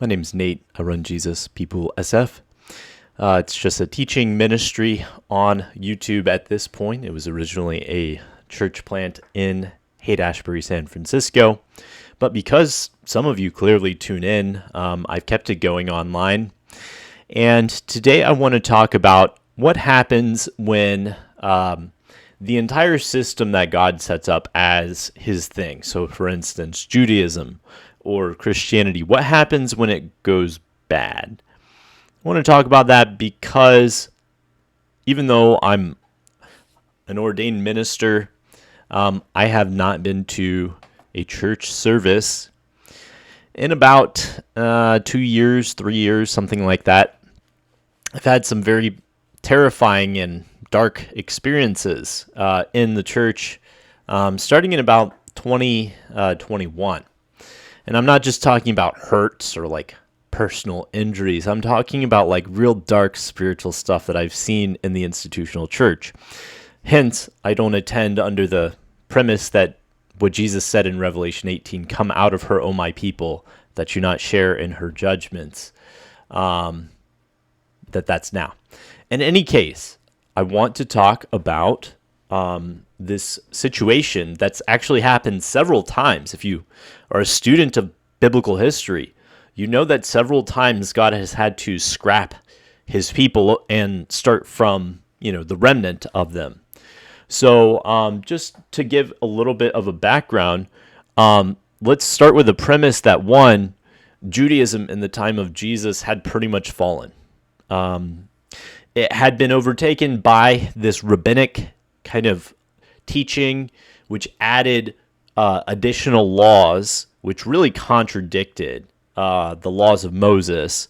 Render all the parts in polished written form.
My name's Nate. I run Jesus People SF. It's just a teaching ministry on YouTube at this point. It was originally a church plant in Haight-Ashbury, San Francisco. But because some of you clearly tune in, I've kept it going online. And today I want to talk about what happens when the entire system that God sets up as his thing. So, for instance, Judaism or Christianity, what happens when it goes bad? I want to talk about that because even though I'm an ordained minister, I have not been to a church service in about 2 years, 3 years, something like that. I've had some very terrifying and dark experiences in the church starting in about 2021. And I'm not just talking about hurts or like personal injuries. I'm talking about like real dark spiritual stuff that I've seen in the institutional church. Hence, I don't attend under the premise that what Jesus said in Revelation 18, come out of her, O my people, that you not share in her judgments. That's now. In any case, I want to talk about this situation that's actually happened several times. If you are a student of biblical history, you know that several times God has had to scrap his people and start from, the remnant of them. So just to give a little bit of a background, let's start with the premise that one, Judaism in the time of Jesus had pretty much fallen. It had been overtaken by this rabbinic kind of teaching, which added additional laws, which really contradicted the laws of Moses.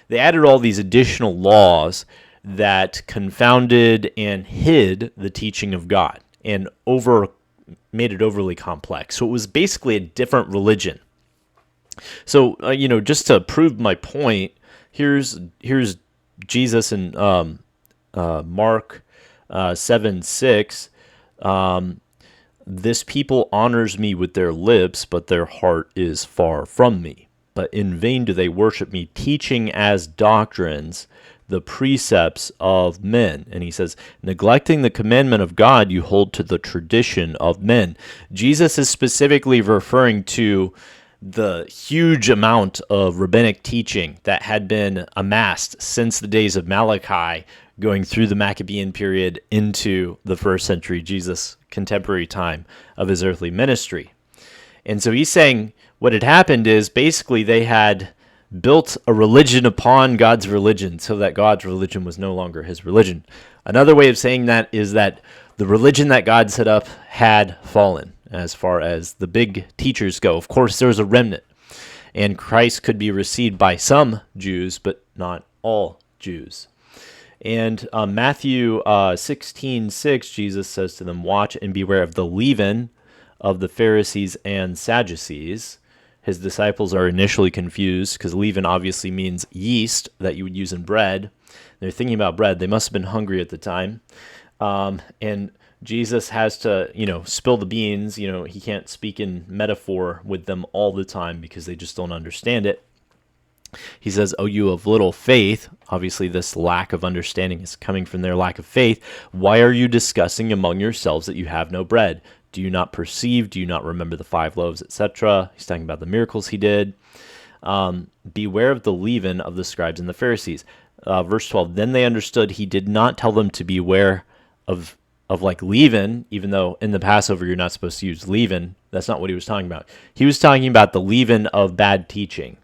They added all these additional laws that confounded and hid the teaching of God and made it overly complex. So it was basically a different religion. So, just to prove my point, here's Jesus in Mark 7:6. This people honors me with their lips, but their heart is far from me. But in vain do they worship me, teaching as doctrines the precepts of men. And he says, neglecting the commandment of God, you hold to the tradition of men. Jesus is specifically referring to the huge amount of rabbinic teaching that had been amassed since the days of Malachi, going through the Maccabean period into the first century Jesus' contemporary time of his earthly ministry. And so he's saying what had happened is basically they had built a religion upon God's religion so that God's religion was no longer his religion. Another way of saying that is that the religion that God set up had fallen as far as the big teachers go. Of course, there was a remnant, and Christ could be received by some Jews, but not all Jews. And Matthew 16:6, Jesus says to them, watch and beware of the leaven of the Pharisees and Sadducees. His disciples are initially confused because leaven obviously means yeast that you would use in bread. They're thinking about bread. They must have been hungry at the time. And Jesus has to, spill the beans. He can't speak in metaphor with them all the time because they just don't understand it. He says, oh, you of little faith. Obviously, this lack of understanding is coming from their lack of faith. Why are you discussing among yourselves that you have no bread? Do you not perceive? Do you not remember the 5 loaves, etc.? He's talking about the miracles he did. Beware of the leaven of the scribes and the Pharisees. Verse 12, then they understood he did not tell them to beware of like leaven, even though in the Passover you're not supposed to use leaven. That's not what he was talking about. He was talking about the leaven of bad teaching.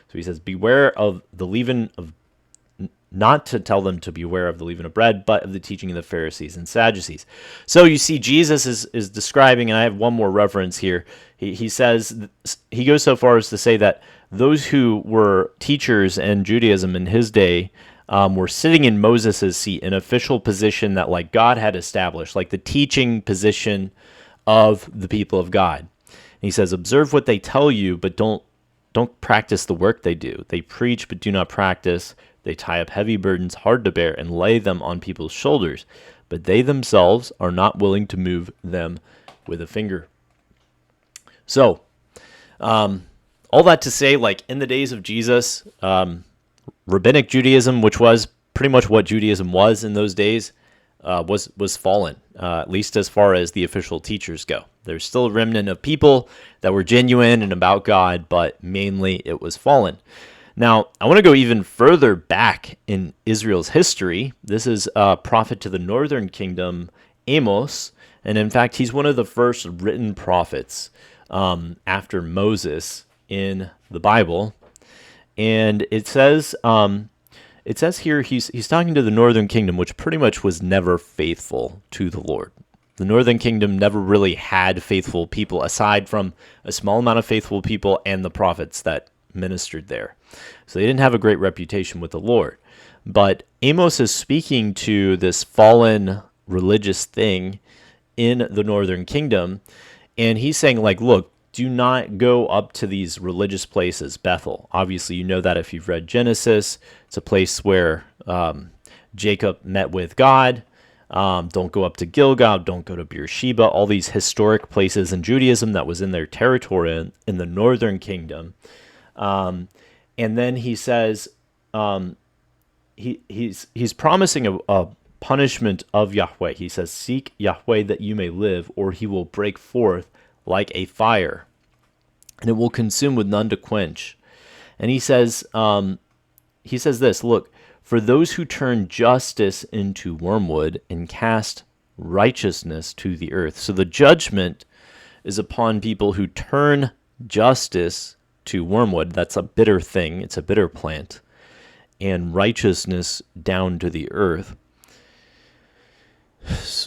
So he says, beware of the leaven of, not to tell them to beware of the leaven of bread, but of the teaching of the Pharisees and Sadducees. So you see, Jesus is describing, and I have one more reference here. He says, he goes so far as to say that those who were teachers in Judaism in his day were sitting in Moses' seat, an official position that like God had established, like the teaching position of the people of God. And he says, observe what they tell you, but don't practice the work they do. They preach, but do not practice. They tie up heavy burdens hard to bear and lay them on people's shoulders, but they themselves are not willing to move them with a finger. So, all All that to say, like in the days of Jesus, rabbinic Judaism, which was pretty much what Judaism was in those days, was fallen, at least as far as the official teachers go. There's still a remnant of people that were genuine and about God, but mainly it was fallen. Now, I want to go even further back in Israel's history. This is a prophet to the northern kingdom, Amos, and in fact, he's one of the first written prophets after Moses in the Bible. And it says here he's talking to the northern kingdom, which pretty much was never faithful to the Lord. The northern kingdom never really had faithful people, aside from a small amount of faithful people and the prophets that ministered there. So they didn't have a great reputation with the Lord. But Amos is speaking to this fallen religious thing in the northern kingdom, and he's saying, like, look, do not go up to these religious places. Bethel, obviously, you know that if you've read Genesis. It's a place where Jacob met with God. Don't go up to Gilgal. Don't go to Beersheba. All these historic places in Judaism that was in their territory in the northern kingdom. And then he says he's promising a punishment of Yahweh. He says, "Seek Yahweh that you may live, or he will break forth like a fire, and it will consume with none to quench." And he says this, look, for those who turn justice into wormwood and cast righteousness to the earth. So the judgment is upon people who turn justice to wormwood. That's a bitter thing. It's a bitter plant. And righteousness down to the earth.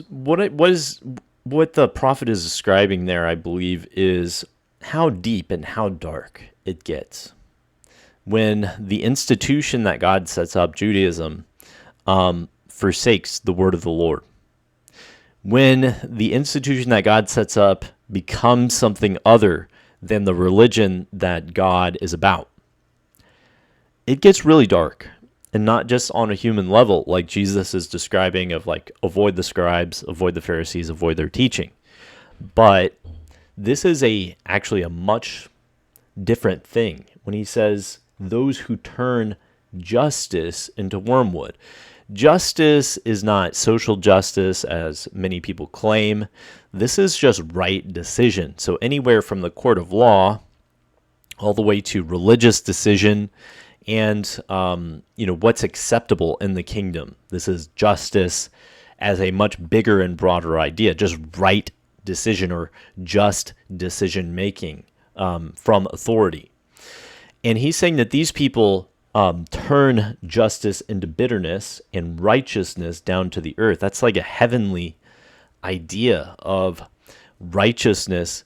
What the prophet is describing there, I believe, is how deep and how dark it gets when the institution that God sets up, Judaism, forsakes the word of the Lord. When the institution that God sets up becomes something other than the religion that God is about, it gets really dark. And not just on a human level, like Jesus is describing of like, avoid the scribes, avoid the Pharisees, avoid their teaching. But this is actually a much different thing when he says those who turn justice into wormwood. Justice is not social justice, as many people claim. This is just right decision. So anywhere from the court of law all the way to religious decision and what's acceptable in the kingdom. This is justice as a much bigger and broader idea, just right decision or just decision making from authority. And he's saying that these people turn justice into bitterness and righteousness down to the earth. That's like a heavenly idea of righteousness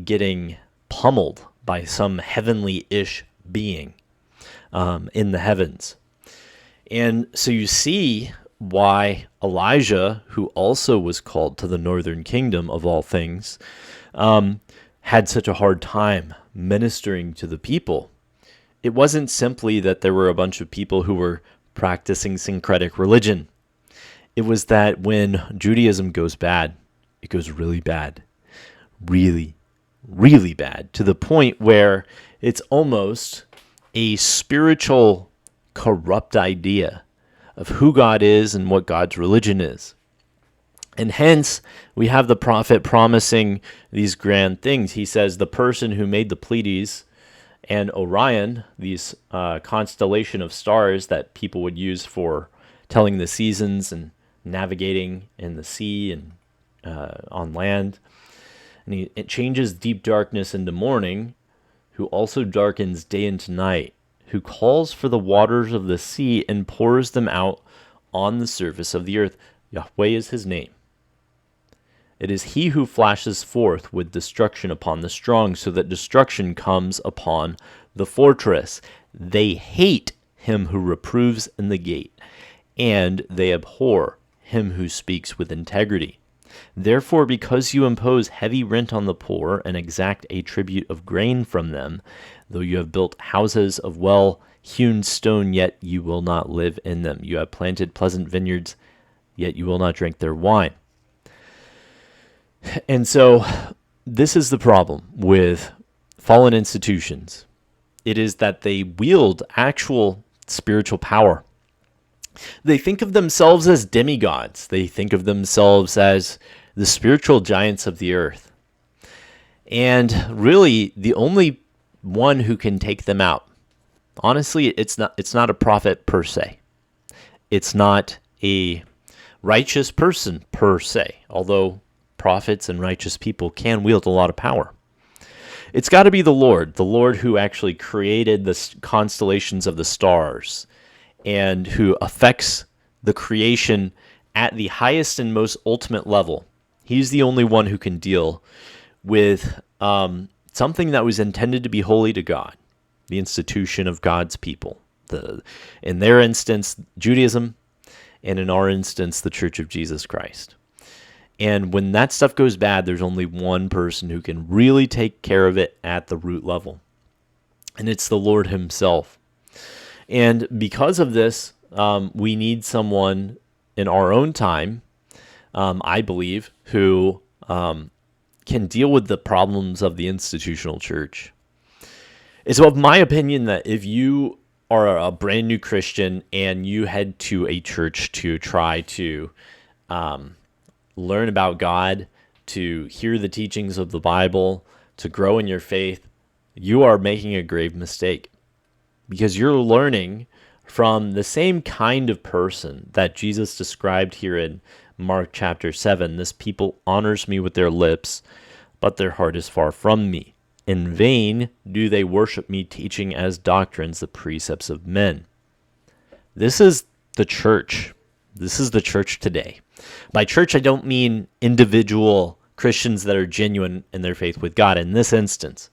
getting pummeled by some heavenly-ish being in the heavens. And so you see why Elijah, who also was called to the northern kingdom of all things, had such a hard time ministering to the people. It wasn't simply that there were a bunch of people who were practicing syncretic religion. It was that when Judaism goes bad, it goes really bad. Really, really bad. To the point where it's almost a spiritual corrupt idea of who God is and what God's religion is. And hence, we have the prophet promising these grand things. He says the person who made the Pleiades and Orion, these constellation of stars that people would use for telling the seasons and navigating in the sea and on land. And it changes deep darkness into morning, who also darkens day into night, who calls for the waters of the sea and pours them out on the surface of the earth. Yahweh is his name. It is he who flashes forth with destruction upon the strong, so that destruction comes upon the fortress. They hate him who reproves in the gate, and they abhor him who speaks with integrity. Therefore, because you impose heavy rent on the poor and exact a tribute of grain from them, though you have built houses of well-hewn stone, yet you will not live in them. You have planted pleasant vineyards, yet you will not drink their wine. And so this is the problem with fallen institutions. it is that they wield actual spiritual power. They think of themselves as demigods. They think of themselves as the spiritual giants of the earth. And really, the only one who can take them out, honestly, it's not a prophet per se. It's not a righteous person per se, although prophets and righteous people can wield a lot of power. It's got to be the Lord who actually created the constellations of the stars and who affects the creation at the highest and most ultimate level. He's the only one who can deal with something that was intended to be holy to God, the institution of God's people. In their instance, Judaism, and in our instance, the Church of Jesus Christ. And when that stuff goes bad, there's only one person who can really take care of it at the root level, and it's the Lord himself. And because of this, we need someone in our own time, I believe, who can deal with the problems of the institutional church. It's of my opinion that if you are a brand new Christian and you head to a church to try to learn about God, to hear the teachings of the Bible, to grow in your faith, you are making a grave mistake, because you're learning from the same kind of person that Jesus described here in Mark chapter 7. This people honors me with their lips, but their heart is far from me. In vain do they worship me, teaching as doctrines the precepts of men. This is the church. This is the church today. By church, I don't mean individual Christians that are genuine in their faith with God in this instance.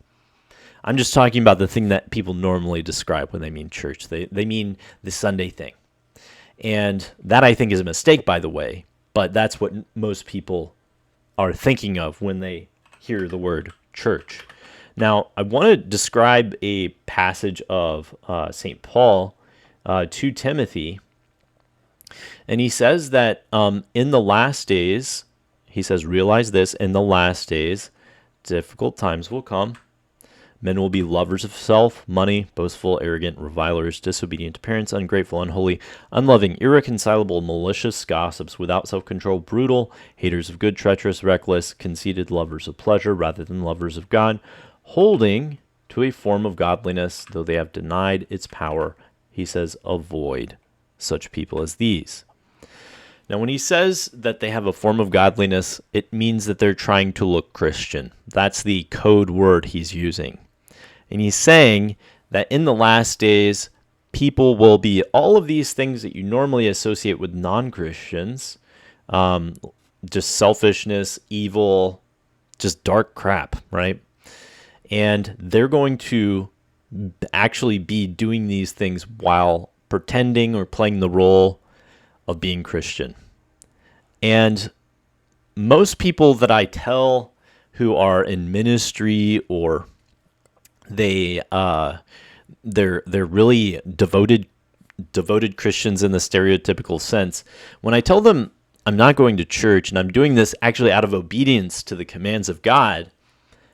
I'm just talking about the thing that people normally describe when they mean church. They mean the Sunday thing. And that, I think, is a mistake, by the way, but that's what most people are thinking of when they hear the word church. Now, I want to describe a passage of St. Paul to Timothy. And he says that in the last days, he says, realize this, in the last days, difficult times will come. Men will be lovers of self, money, boastful, arrogant, revilers, disobedient to parents, ungrateful, unholy, unloving, irreconcilable, malicious, gossips, without self-control, brutal, haters of good, treacherous, reckless, conceited, lovers of pleasure rather than lovers of God, holding to a form of godliness, though they have denied its power. He says, avoid such people as these. Now, when he says that they have a form of godliness, it means that they're trying to look Christian. That's the code word he's using. And he's saying that in the last days, people will be all of these things that you normally associate with non-Christians, just selfishness, evil, just dark crap, right? And they're going to actually be doing these things while pretending or playing the role of being Christian. And most people that I tell who are in ministry, or they're really devoted Christians in the stereotypical sense, when I tell them I'm not going to church and I'm doing this actually out of obedience to the commands of God,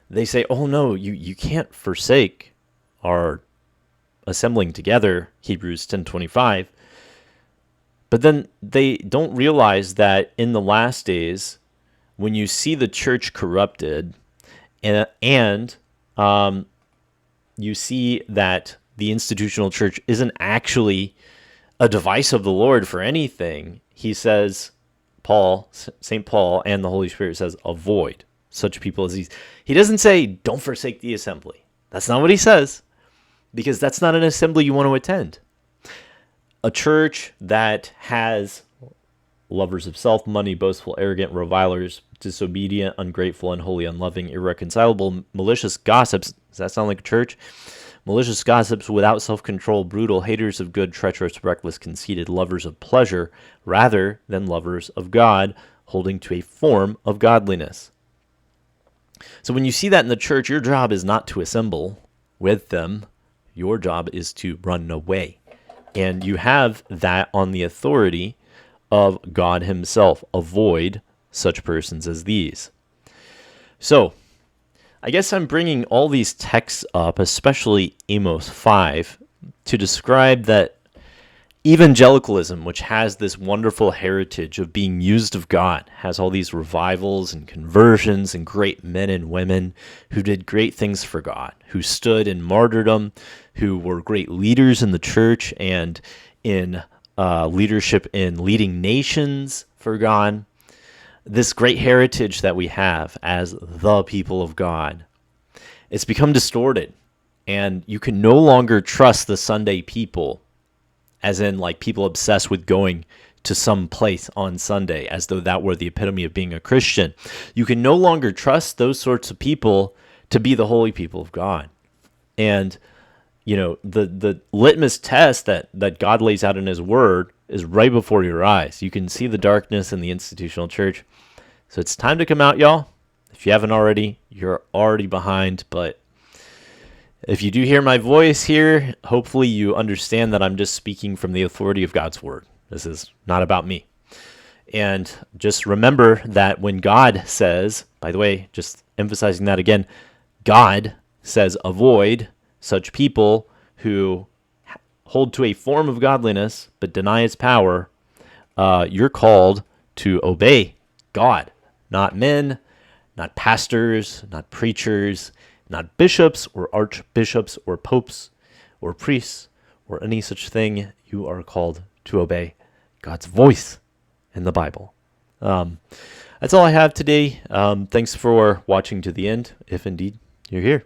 they say, oh no, you can't forsake our assembling together, Hebrews 10:25. But then they don't realize that in the last days, when you see the church corrupted, and you see that the institutional church isn't actually a device of the Lord for anything, he says, St. Paul and the Holy Spirit says, avoid such people as these. He doesn't say, don't forsake the assembly. That's not what he says, because that's not an assembly you want to attend. A church that has lovers of self, money, boastful, arrogant, revilers, disobedient, ungrateful, unholy, unloving, irreconcilable, malicious gossips. Does that sound like a church? Malicious gossips, without self-control, brutal, haters of good, treacherous, reckless, conceited, lovers of pleasure rather than lovers of God, holding to a form of godliness. So when you see that in the church, your job is not to assemble with them. Your job is to run away. And you have that on the authority of God himself. Avoid such persons as these. So, I guess I'm bringing all these texts up, especially Amos 5, to describe that evangelicalism, which has this wonderful heritage of being used of God, has all these revivals and conversions and great men and women who did great things for God, who stood in martyrdom, who were great leaders in the church and in leadership in leading nations for God. This great heritage that we have as the people of God, it's become distorted, and you can no longer trust the Sunday people, as in like people obsessed with going to some place on Sunday as though that were the epitome of being a Christian. You can no longer trust those sorts of people to be the holy people of God. And the litmus test that God lays out in his word is right before your eyes. You can see the darkness in the institutional church. So it's time to come out, y'all. If you haven't already, you're already behind, but if you do hear my voice here, hopefully you understand that I'm just speaking from the authority of God's word. This is not about me. And just remember that when God says, by the way, just emphasizing that again, God says avoid such people who hold to a form of godliness but deny its power. You're called to obey God, not men, not pastors, not preachers, not bishops or archbishops or popes or priests or any such thing. You are called to obey God's voice in the Bible. That's all I have today. Thanks for watching to the end, if indeed you're here.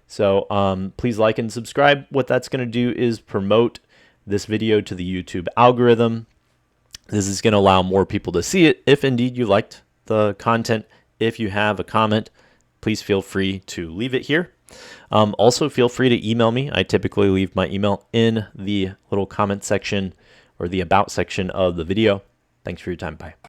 So please like and subscribe. What that's going to do is promote this video to the YouTube algorithm. This is going to allow more people to see it if indeed you liked the content. If you have a comment, please feel free to leave it here. Also, feel free to email me. I typically leave my email in the little comment section or the about section of the video. Thanks for your time. Bye.